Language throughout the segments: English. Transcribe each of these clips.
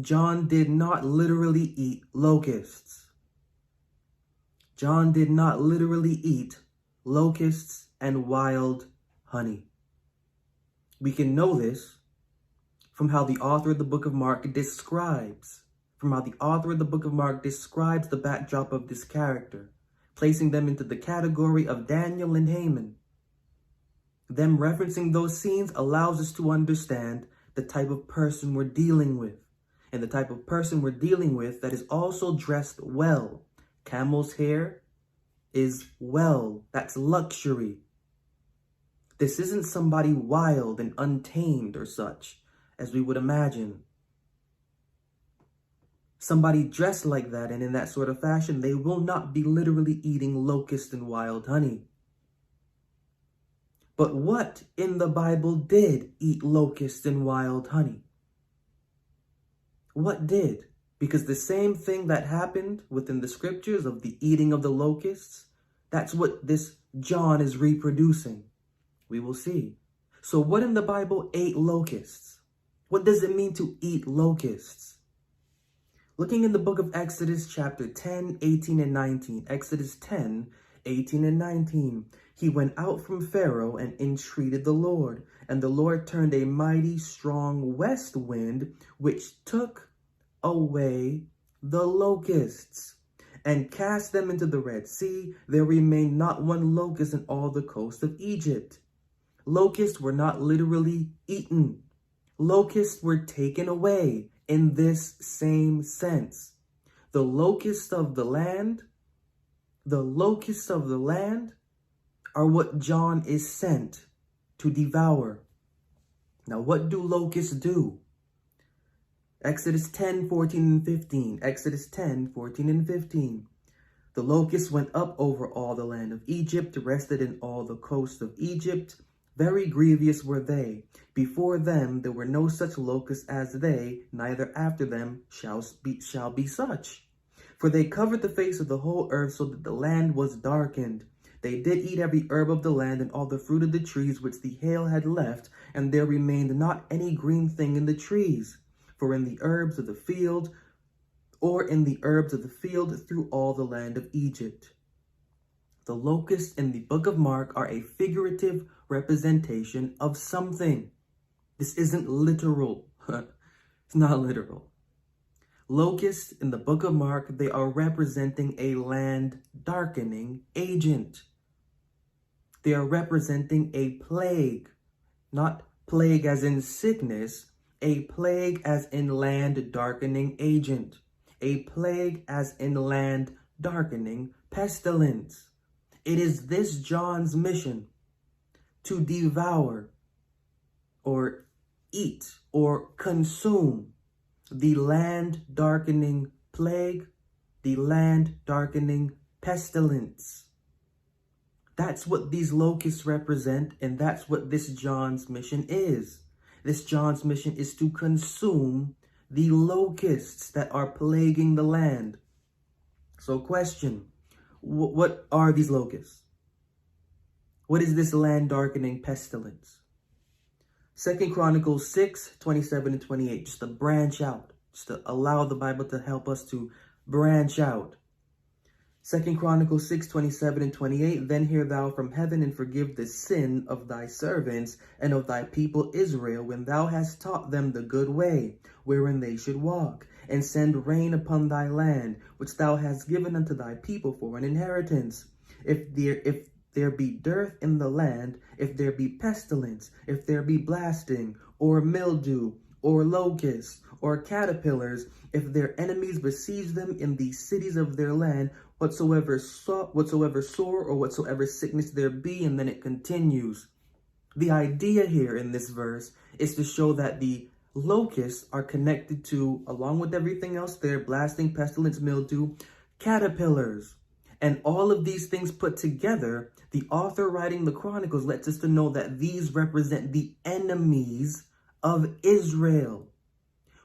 John did not literally eat locusts. John did not literally eat locusts and wild honey. We can know this from how the author of the book of Mark describes the backdrop of this character, placing them into the category of Daniel and Haman. Them referencing those scenes allows us to understand the type of person we're dealing with, and the type of person we're dealing with that is also dressed well. Camel's hair is well. That's luxury. This isn't somebody wild and untamed or such, as we would imagine. Somebody dressed like that and in that sort of fashion, they will not be literally eating locust and wild honey. But what in the Bible did eat locust and wild honey? What did? Because the same thing that happened within the scriptures of the eating of the locusts, that's what this John is reproducing. We will see. So what in the Bible ate locusts? What does it mean to eat locusts? Looking in the book of Exodus chapter 10, 18, and 19. Exodus 10, 18, and 19. He went out from Pharaoh and entreated the Lord, and the Lord turned a mighty strong west wind, which took away the locusts and cast them into the Red Sea. There remained not one locust in all the coast of Egypt. Locusts were not literally eaten. Locusts were taken away in this same sense. The locusts of the land are what John is sent to devour. Now, what do locusts do? Exodus 10, 14, and 15. Exodus 10, 14, and 15. The locusts went up over all the land of Egypt, rested in all the coast of Egypt. Very grievous were they. Before them there were no such locusts as they, neither after them shall be such. For they covered the face of the whole earth, so that the land was darkened. They did eat every herb of the land and all the fruit of the trees which the hail had left, and there remained not any green thing in the trees. For in the herbs of the field, through all the land of Egypt. The locusts in the book of Mark are a figurative representation of something. This isn't literal. It's not literal. Locusts in the book of Mark, they are representing a land darkening agent. They are representing a plague, not plague as in sickness, a plague as in land darkening agent, a plague as in land darkening pestilence. It is this John's mission to devour or eat or consume the land darkening plague, the land darkening pestilence. That's what these locusts represent, and that's what this John's mission is. This John's mission is to consume the locusts that are plaguing the land. So question, what are these locusts? What is this land darkening pestilence? 2 Chronicles 6, 27 and 28, just to branch out, just to allow the Bible to help us to branch out. 2 Chronicles 6, 27 and 28, then hear thou from heaven and forgive the sin of thy servants and of thy people Israel, when thou hast taught them the good way, wherein they should walk, and send rain upon thy land, which thou hast given unto thy people for an inheritance. If there be dearth in the land, if there be pestilence, if there be blasting, or mildew, or locusts, or caterpillars, if their enemies besiege them in the cities of their land, whatsoever sore or whatsoever sickness there be, and then it continues. The idea here in this verse is to show that the locusts are connected to, along with everything else there, blasting, pestilence, mildew, caterpillars. And all of these things put together, the author writing the Chronicles lets us to know that these represent the enemies of Israel.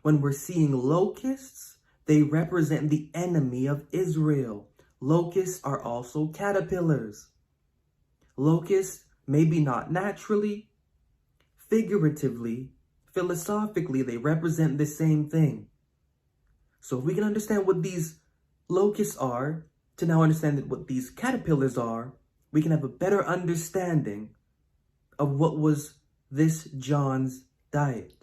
When we're seeing locusts, they represent the enemy of Israel. Locusts are also caterpillars. Locusts, maybe not naturally, figuratively, philosophically, they represent the same thing. So if we can understand what these locusts are, to now understand what these caterpillars are, we can have a better understanding of what was this John's diet.